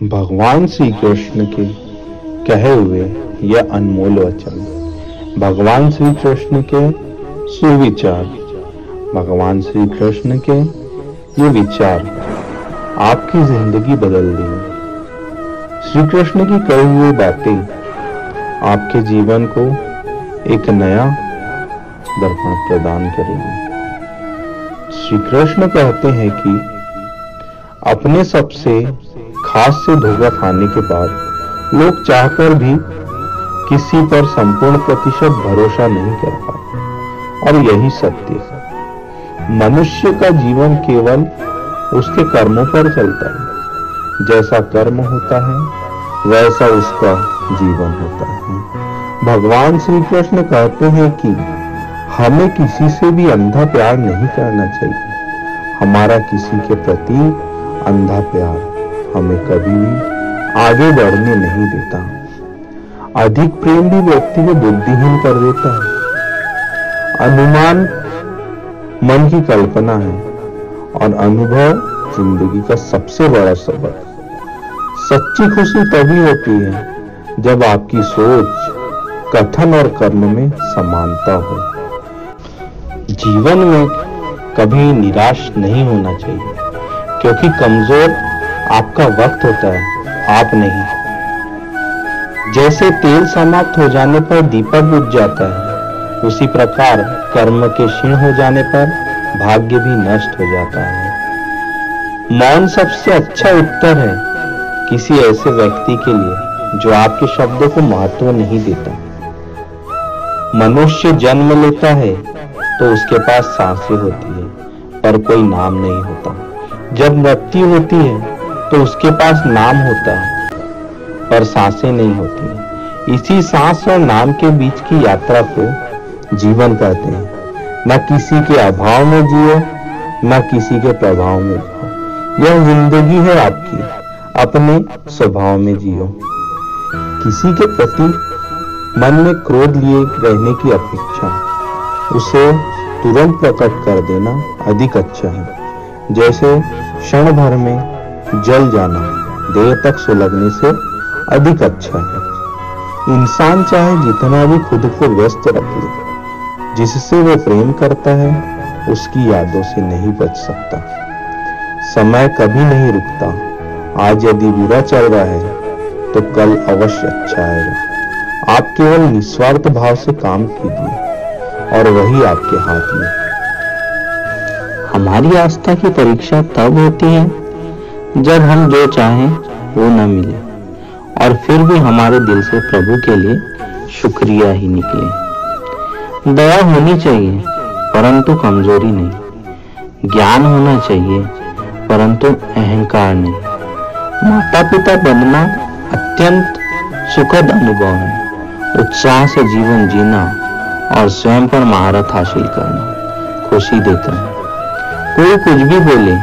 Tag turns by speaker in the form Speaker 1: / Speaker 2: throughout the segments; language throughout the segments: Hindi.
Speaker 1: भगवान श्री कृष्ण के कहे हुए यह अनमोल वचन, भगवान श्री कृष्ण के सुविचार, भगवान श्री कृष्ण के ये विचार आपकी जिंदगी बदल देंगे। श्री कृष्ण की कही हुई बातें आपके जीवन को एक नया दर्पण प्रदान करेंगे। श्री कृष्ण कहते हैं कि अपने सबसे खास से धोखा खाने के बाद लोग चाहकर भी किसी पर संपूर्ण प्रतिशत भरोसा नहीं कर पाते, और यही सत्य है। मनुष्य का जीवन केवल उसके कर्मों पर चलता है। जैसा कर्म होता है वैसा उसका जीवन होता है। भगवान श्री कृष्ण कहते हैं कि हमें किसी से भी अंधा प्यार नहीं करना चाहिए। हमारा किसी के प्रति अंधा प्यार हमें कभी भी आगे बढ़ने नहीं देता। अधिक प्रेम भी व्यक्ति को बुद्धिहीन कर देता है। अनुमान मन की कल्पना है और अनुभव जिंदगी का सबसे बड़ा सबक। सच्ची खुशी तभी होती है जब आपकी सोच, कथन और कर्म में समानता हो। जीवन में कभी निराश नहीं होना चाहिए, क्योंकि कमजोर आपका वक्त होता है, आप नहीं। जैसे तेल समाप्त हो जाने पर दीपक बुझ जाता है, उसी प्रकार कर्म के क्षीण हो जाने पर भाग्य भी नष्ट हो जाता है। मौन सबसे अच्छा उत्तर है किसी ऐसे व्यक्ति के लिए जो आपके शब्दों को महत्व नहीं देता। मनुष्य जन्म लेता है तो उसके पास सांसें होती है, पर कोई नाम नहीं होता। जब मृत्यु होती है तो उसके पास नाम होता है, पर सांसें नहीं होती। इसी सांस और नाम के बीच की यात्रा को जीवन कहते हैं। न किसी के अभाव में जियो, न किसी के प्रभाव में जियो। यह जिंदगी है आपकी, अपने स्वभाव में जियो। किसी के प्रति मन में क्रोध लिए रहने की अपेक्षा उसे तुरंत प्रकट कर देना अधिक अच्छा है। जैसे क्षण भर में जल जाना देर तक सुलगने से अधिक अच्छा है। इंसान चाहे जितना भी खुद को व्यस्त रख ले, जिससे वो प्रेम करता है उसकी यादों से नहीं बच सकता। समय कभी नहीं रुकता। आज यदि बुरा चल रहा है तो कल अवश्य अच्छा आएगा। आप केवल निस्वार्थ भाव से काम कीजिए और वही आपके हाथ में।
Speaker 2: हमारी आस्था की परीक्षा तब होती है जब हम जो चाहें वो न मिले, और फिर भी हमारे दिल से प्रभु के लिए शुक्रिया ही निकले। दया होनी चाहिए परंतु कमजोरी नहीं। ज्ञान होना चाहिए परंतु अहंकार नहीं। माता पिता बनना अत्यंत सुखद अनुभव है। उत्साह से जीवन जीना और स्वयं पर महारत हासिल करना खुशी देता है। कोई कुछ भी बोले,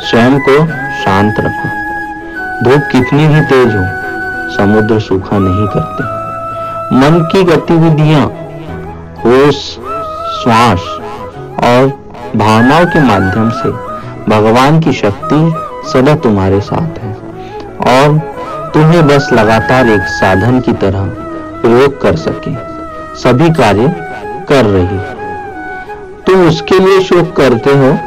Speaker 2: स्वयं को शांत रखो। धूप कितनी भी तेज हो, समुद्र सूखा नहीं करते। मन की गतिविधियां, होश, श्वास और भावनाओं के माध्यम से भगवान की शक्ति सदा तुम्हारे साथ है और तुम्हें बस लगातार एक साधन की तरह प्रयोग कर सके। सभी कार्य कर रही। तुम उसके लिए शोक करते हो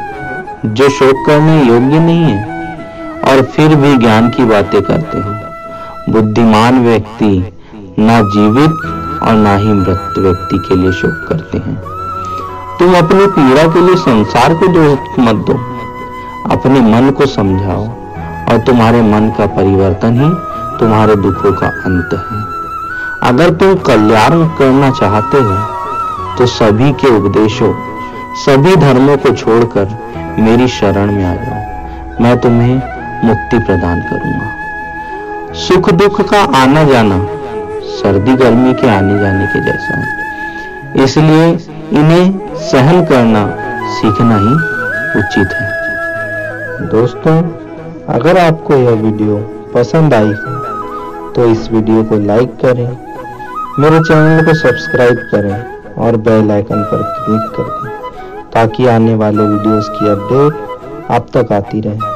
Speaker 2: जो शोक करने योग्य नहीं है, और फिर भी ज्ञान की बातें करते हो। बुद्धिमान व्यक्ति ना जीवित और ना ही मृत व्यक्ति के लिए शोक करते हैं। तुम अपनी पीड़ा के लिए संसार को दोष मत दो, अपने मन को समझाओ, और तुम्हारे मन का परिवर्तन ही तुम्हारे दुखों का अंत है। अगर तुम कल्याण करना चाहते हो तो सभी के उपदेशों, सभी धर्मों को छोड़कर मेरी शरण में आ जाओ। मैं तुम्हें मुक्ति प्रदान करूंगा। सुख दुख का आना जाना सर्दी गर्मी के आने जाने के जैसा है, इसलिए इन्हें सहन करना सीखना ही उचित है।
Speaker 1: दोस्तों, अगर आपको यह वीडियो पसंद आई हो तो इस वीडियो को लाइक करें, मेरे चैनल को सब्सक्राइब करें और बेल आइकन पर क्लिक कर दें, ताकि आने वाले वीडियोस की अपडेट आप तक आती रहे।